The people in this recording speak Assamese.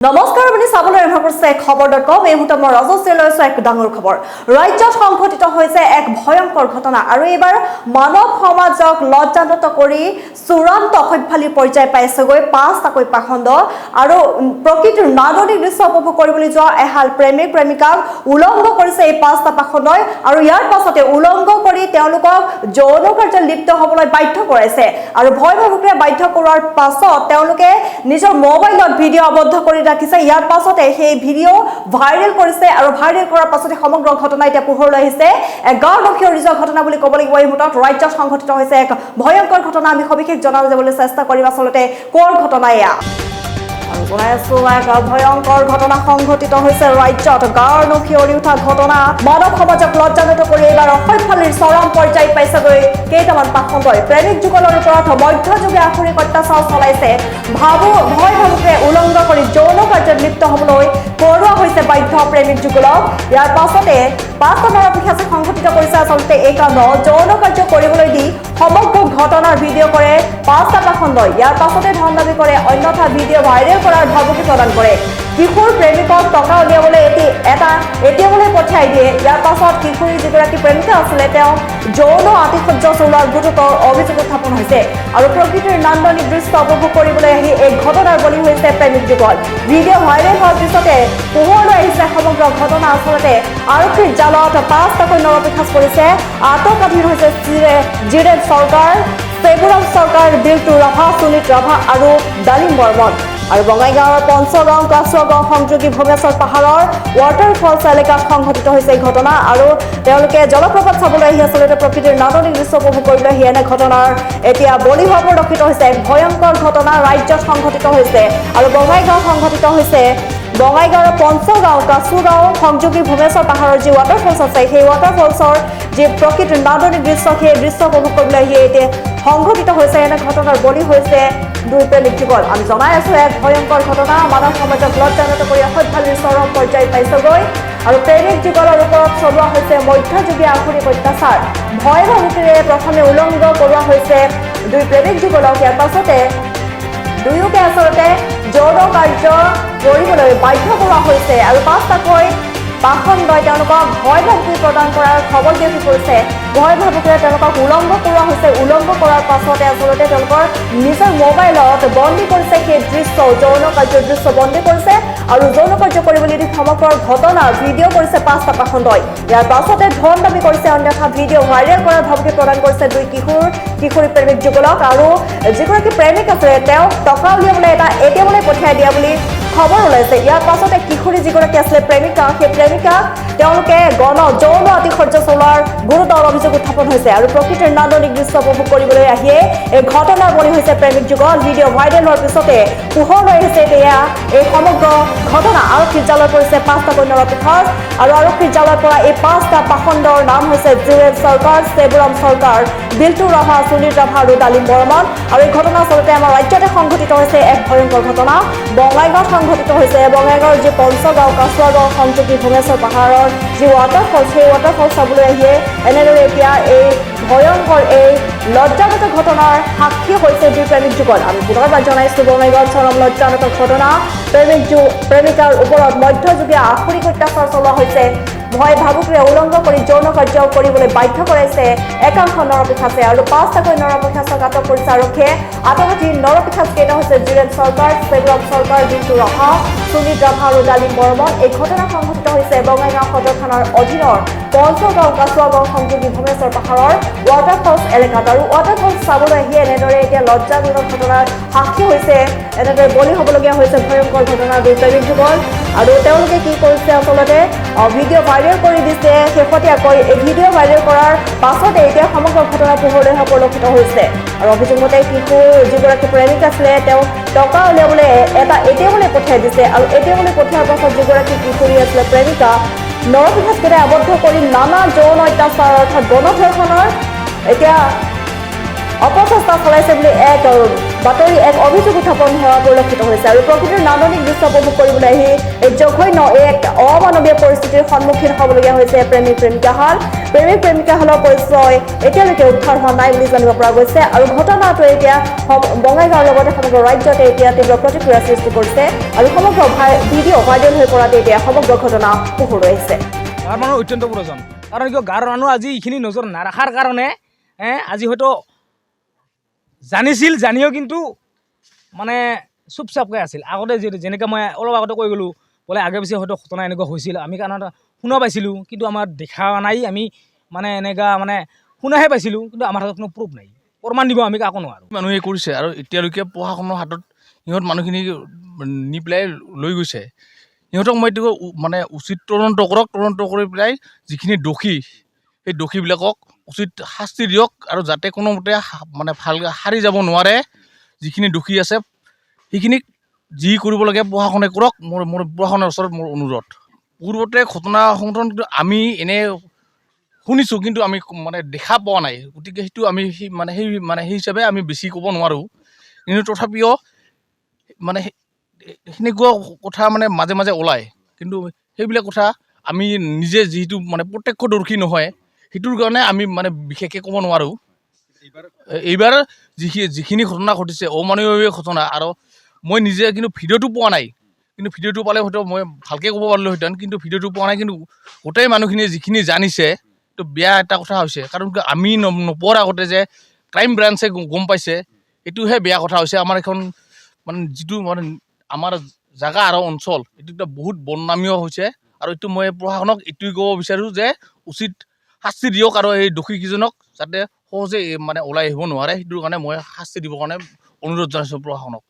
নমস্কাৰ আপুনি চাবলৈ আৰম্ভ কৰিছে খবৰ.com এই মুহূৰ্তত মই ৰাজশ্ৰী লৈছো এক ডাঙৰ খবৰ ৰাজ্যত সংঘটিত হৈছে এক ভয়ংকৰ ঘটনা আৰু এবাৰ মানৱ সমাজক লজ্জানত কৰি চূড়ান্ত অসভ্যালিৰ পৰ্যায় পাইছেগৈ পাঁচটাকৈ পাখণ্ড আৰু প্ৰকৃতিৰ নান্দনিক দৃশ্য উপভোগ কৰিবলৈ যোৱা এহাল প্ৰেমিক প্ৰেমিকাক উলংঘ কৰিছে এই পাঁচটা পাখণ্ডই আৰু ইয়াৰ পাছতে উলংঘ কৰি তেওঁলোকক যৌন কাৰ্যত লিপ্ত হ'বলৈ বাধ্য কৰাইছে আৰু ভয় ভাবুকিৰে বাধ্য কৰোৱাৰ পাছত তেওঁলোকে নিজৰ মোবাইলত ভিডিঅ' আবদ্ধ কৰি ৰাখিছে ইয়াৰ পাছতে সেই ভিডিঅ' ভাইৰেল কৰিছে আৰু ভাইৰেল কৰাৰ পাছতে সমগ্ৰ ঘটনা এতিয়া পোহৰলৈ আহিছে গাঁৱৰদক্ষীয় ৰিজৰ ঘটনা বুলি ক'ব লাগিব এই মুহূৰ্তত ৰাজ্যত সংঘটিত হৈছে এক ভয়ংকৰ ঘটনা আমি সবিশেষ জনাব যাবলৈ চেষ্টা কৰিম আচলতে কৰ ঘটনা এয়া ভয়ংকৰ ঘটনা সংঘটিত হৈছে ৰাজ্যত গাঁৱৰ নখি অৰি উঠা ঘটনা মানৱ সমাজক লজ্জানত কৰি এইবাৰ অসভ্যালিৰ চৰম পৰ্যায় পাইছেগৈ কেইটামান পাখণ্ডই প্ৰেমিক যুগলৰ ওপৰত মধ্যযুগীয় আখৰিক অত্যাচাৰ চলাইছে ভয় ভাবুকিৰে উলংঘ কৰি যৌন কাৰ্যত লিপ্ত হ'বলৈ কৰোৱা হৈছে বাধ্য প্ৰেমিক যুগলক ইয়াৰ পাছতে পাঁচটা নৰপিশাচে সংঘটিত কৰিছে আচলতে এই কাণ্ড যৌন কাৰ্য কৰিবলৈ দি সমগ্ৰ ঘটনাৰ ভিডিঅ' কৰে পাঁচটা পাখণ্ডই ইয়াৰ পাছতে ধন দাবী কৰে অন্যথা ভিডিঅ' ভাইৰেল কৰাৰ ভাবুকি প্ৰদান কৰে কিশোৰ প্ৰেমিকক টকা উলিয়াবলৈ এটিএমলৈ পঠিয়াই দিয়ে ইয়াৰ পাছত কিশোৰী যিগৰাকী প্ৰেমিকা আছিলে তেওঁ যৌন আতিশয্য চলোৱাৰ গুৰুতৰ অভিযোগ উত্থাপন হৈছে আৰু প্ৰকৃতিৰ নান্দনিক দৃশ্য উপভোগ কৰিবলৈ আহি এই ঘটনাৰ বলি হৈছে প্ৰেমিক যুগল ভিডিঅ' ভাইৰেল হোৱাৰ পিছতে পোহৰলৈ আহিছে সমগ্ৰ ঘটনা আচলতে আৰক্ষীৰ জালত পাঁচটাকৈ নৰপিশাচ কৰিছে আটকাধীন হৈছে জিৰেন চৰকাৰ চেবুৰাম চৰকাৰ দিলটু ৰাভা সুনীত ৰাভা আৰু ডালিম বৰ্মন আৰু বঙাইগাঁৱৰ পঞ্চগাঁও কাছুৱাগাঁও সংযোগী ভোগেশ্বৰ পাহাৰৰ ৱাটাৰফলছ এলেকাত সংঘটিত হৈছে এই ঘটনা আৰু তেওঁলোকে জলপ্ৰপাত চাবলৈ আহি আচলতে প্ৰকৃতিৰ নান্দনিক দৃশ্য উপভোগ কৰিবলৈ আহি এনে ঘটনাৰ এতিয়া বলি হোৱা পৰিলক্ষিত হৈছে এক ভয়ংকৰ ঘটনা ৰাজ্যত সংঘটিত হৈছে আৰু বঙাইগাঁৱত সংঘটিত হৈছে বঙাইগাঁৱৰ পঞ্চগাঁও কাছুগাঁও সংযোগী ভোগেশ্বৰ পাহাৰৰ যি ৱাটাৰফলছ আছে সেই ৱাটাৰফলছৰ যি প্ৰকৃতিৰ নান্দনিক দৃশ্য সেই দৃশ্য উপভোগ কৰিবলৈ আহি এতিয়া সংঘটিত হৈছে এনে ঘটনাৰ বলি হৈছে দুই প্ৰেমিক যুগল আমি জনাই আছো এক ভয়ংকৰ ঘটনা মানৱ সমাজক লজ্জানত কৰি অসভ্যালিৰ চৰম পৰ্যায় পাইছেগৈ আৰু প্ৰেমিক যুগলৰ ওপৰত চলোৱা হৈছে মধ্যযুগীয় আখৰিক অত্যাচাৰ ভয় ভাবুকিৰে প্ৰথমে উলংঘ কৰোৱা হৈছে দুই প্ৰেমিক যুগলক ইয়াৰ পাছতে দুয়োকে আচলতে যৌন কাৰ্য কৰিবলৈ বাধ্য কৰোৱা হৈছে আৰু পাঁচটাকৈ পাখণ্ডই তেওঁলোকক ভয় ভাবুকি প্ৰদান কৰাৰ খবৰ বিয়পি পৰিছে ভয় ভাবুকিৰে তেওঁলোকক উলংঘ কৰোৱা হৈছে উলংঘ কৰাৰ পাছতে আচলতে তেওঁলোকৰ নিজৰ মোবাইলত বন্দী কৰিছে সেই দৃশ্য যৌন কাৰ্যৰ দৃশ্য বন্দী কৰিছে আৰু যৌন কাৰ্য কৰিবলৈ দি সমগ্ৰ ঘটনা ভিডিঅ' কৰিছে পাঁচটা পাখণ্ডই ইয়াৰ পাছতে ধন দাবী কৰিছে অন্যথা ভিডিঅ' ভাইৰেল কৰাৰ ভাবুকি প্ৰদান কৰিছে দুই কিশোৰী প্ৰেমিক যুগলক আৰু যিগৰাকী প্ৰেমিক আছে তেওঁক টকা উলিয়াবলৈ এটিএমলৈ পঠিয়াই দিয়া বুলি খবৰ ওলাইছে ইয়াৰ পাছতে কিশোৰী যিগৰাকী আছিলে প্ৰেমিকা সেই প্ৰেমিকাক তেওঁলোকে যৌন আতিশয্য চলোৱাৰ গুৰুতৰ অভিযোগ উত্থাপন হৈছে আৰু প্ৰকৃতিৰ নান্দনিক দৃশ্য উপভোগ কৰিবলৈ আহিয়ে এই ঘটনাৰ বলি হৈছে প্ৰেমিক যুগল ভিডিঅ' ভাইৰেল হোৱাৰ পিছতে পোহৰলৈ আহিছে এয়া এই সমগ্ৰ ঘটনা আৰক্ষীৰ জালত পৰিছে পাঁচটাকৈ নৰপিশাচ আৰু আৰক্ষীৰ জালৰ পৰা এই পাঁচটা পাখণ্ডৰ নাম হৈছে জিৰেন চৰকাৰ চেবুৰাম চৰকাৰ দিলটু ৰাভা সুনীত ৰাভা আৰু ডালিম বৰ্মন আৰু এই ঘটনা আচলতে আমাৰ ৰাজ্যতে সংঘটিত হৈছে এক ভয়ংকৰ ঘটনা বঙাইগাঁৱত সংঘটিত হৈছে বঙাইগাঁৱৰ যি পঞ্চগাঁও কাছুৱাগাঁও সংযোগী ভোগেশ্বৰ পাহাৰৰ যি ৱাটাৰফলছ সেই ৱাটাৰফলছ চাবলৈ আহিয়ে এনেদৰে এতিয়া এই ভয়ংকৰ এই লজ্জাজনক ঘটনাৰ সাক্ষী হৈছে দুই প্ৰেমিক যুগল আমি পুনৰবাৰ জনাইছো বঙাইগাঁৱত চৰম লজ্জাজনক ঘটনা প্ৰেমিকাৰ ওপৰত মধ্যযুগীয় আখৰিক অত্যাচাৰ চলোৱা হৈছে ভয় ভাবুকিৰে উলংঘ কৰি যৌন কাৰ্য কৰিবলৈ বাধ্য কৰাইছে একাংশ নৰপিশাচে আৰু পাঁচটাকৈ নৰপিশাচক আটক কৰিছে আৰক্ষীয়ে আটকাধীন নৰপিশাচ কেইটা হৈছে জিৰেন চৰকাৰ চেবুৰাম চৰকাৰ দিলটু ৰাভা সুনীত ৰাভা আৰু ডালিম বৰ্মন এই ঘটনা সংঘটিত হৈছে বঙাইগাঁও সদৰ থানাৰ অধীনৰ পঞ্চগাঁও কাছুৱাগাঁও সংযোগী ভোগেশ্বৰ পাহাৰৰ ৱাটাৰফলছ এলেকাত আৰু ৱাটাৰফলছ চাবলৈ আহি এনেদৰে এতিয়া লজ্জাজনক ঘটনাৰ সাক্ষী হৈছে এনেদৰে বলি হ'বলগীয়া হৈছে ভয়ংকৰ ঘটনাৰ দুই প্ৰেমিক যুগল আৰু তেওঁলোকে কি কৰিছে আচলতে ভিডিঅ' ভাইৰেল কৰি দিছে শেহতীয়াকৈ এই ভিডিঅ' ভাইৰেল কৰাৰ পাছতে এতিয়া সমগ্ৰ ঘটনা পোহৰলৈ অহা পৰিলক্ষিত হৈছে আৰু অভিযোগ মতে কিশোৰ যিগৰাকী প্ৰেমিক আছিলে তেওঁ টকা উলিয়াবলৈ এটিএমলৈ পঠিয়াই দিছে আৰু এটিএমলৈ পঠিওৱাৰ পাছত যিগৰাকী কিশোৰী আছিলে প্ৰেমিকা নৰপিশাচকেইটাই আবদ্ধ কৰি নানা যৌন অত্যাচাৰ অৰ্থাৎ গণধৰ্ষণৰ এতিয়া অপচেষ্টা চলাইছে বুলি এক বাতৰি এক অভিযোগ উত্থাপন হোৱা পৰিলক্ষিত হৈছে আৰু প্ৰকৃতিৰ নান্দনিক দৃশ্য উপভোগ কৰিবলৈ আহি এই জঘন্য এক অমানৱীয় পৰিস্থিতিৰ সন্মুখীন হ'বলগীয়া হৈছে প্ৰেমিক প্ৰেমিকাহালৰ পৰিচয় এতিয়ালৈকে উদ্ধাৰ হোৱা নাই বুলি জানিব পৰা গৈছে আৰু ঘটনাটো এতিয়া বঙাইগাঁৱৰ লগতে সমগ্ৰ ৰাজ্যতে এতিয়া তীব্ৰ প্ৰতিক্ৰিয়াৰ সৃষ্টি কৰিছে আৰু সমগ্ৰ ভিডিঅ' ভাইৰেল হৈ পৰাতে এতিয়া সমগ্ৰ ঘটনা পোহৰ আহিছে। গাঁৱৰ মানুহ অত্যন্ত প্ৰয়োজন, কাৰণ কিয় গাঁৱৰ মানুহ আজি এইখিনি নজৰ নাৰাখাৰ কাৰণে আজি হয়তো জানিছিল, জানিও কিন্তু মানে চুপচাপকৈ আছিল। আগতে যেনেকৈ মই অলপ আগতে কৈ গ'লোঁ, বোলে আগে পিছে হয়তো ঘটনা এনেকুৱা হৈছিল, আমি কাৰণ শুনা পাইছিলোঁ কিন্তু আমাৰ দেখা নাই, আমি মানে এনেকুৱা মানে শুনাহে পাইছিলোঁ, কিন্তু আমাৰ হাতত কোনো প্ৰুফ নাই, প্ৰমাণ দিব আমি কাকো নোৱাৰোঁ। মানুহে কৰিছে আৰু এতিয়ালৈকে প্ৰশাসনৰ হাতত সিহঁত মানুহখিনি নি পেলাই লৈ গৈছে। সিহঁতক মই এইটো মানে উচিত তদন্ত কৰক, তদন্ত কৰি পেলাই যিখিনি দোষী সেই দোষীবিলাকক উচিত শাস্তি দিয়ক আৰু যাতে কোনোমতে মানে ভালকৈ সাৰি যাব নোৱাৰে। যিখিনি দোষী আছে সেইখিনিক যি কৰিব লাগে প্ৰশাসনে কৰক, মোৰ প্ৰশাসনৰ ওচৰত মোৰ অনুৰোধ। পূৰ্বতে ঘটনা সংঘটন আমি এনে শুনিছোঁ কিন্তু আমি মানে দেখা পোৱা নাই, গতিকে সেইটো আমি সেই হিচাপে আমি বেছি ক'ব নোৱাৰোঁ। কিন্তু তথাপিও মানে সেনেকুৱা কথা মানে মাজে মাজে ওলায়, কিন্তু সেইবিলাক কথা আমি নিজে যিহেতু মানে প্ৰত্যক্ষদৰ্শী নহয়, সেইটোৰ কাৰণে আমি মানে বিশেষকৈ ক'ব নোৱাৰোঁ। এইবাৰ যিখিনি ঘটনা ঘটিছে অমানৱীয় ঘটনা, আৰু মই নিজে কিন্তু ভিডিঅ'টো পোৱা নাই, কিন্তু ভিডিঅ'টো পালে হয়তো মই ভালকৈ ক'ব পাৰিলোঁহেঁতেন, কিন্তু ভিডিঅ'টো পোৱা নাই। কিন্তু গোটেই মানুহখিনিয়ে যিখিনি জানিছে তো বেয়া এটা কথা হৈছে, কাৰণ আমি নোপোৱাৰ আগতে যে ক্ৰাইম ব্ৰাঞ্চে গম পাইছে, এইটোহে বেয়া কথা হৈছে। আমাৰ এখন মানে যিটো মানে আমাৰ জেগা আৰু অঞ্চল, এইটো এটা বহুত বদনামীয় হৈছে, আৰু এইটো মই প্ৰশাসনক এইটোৱে ক'ব বিচাৰোঁ যে উচিত শাস্তি দিয়ক আৰু এই দোষীকেইজনক যাতে সহজে মানে ওলাই আহিব নোৱাৰে, সেইটোৰ কাৰণে মই শাস্তি দিবৰ কাৰণে অনুৰোধ জনাইছোঁ প্ৰশাসনক।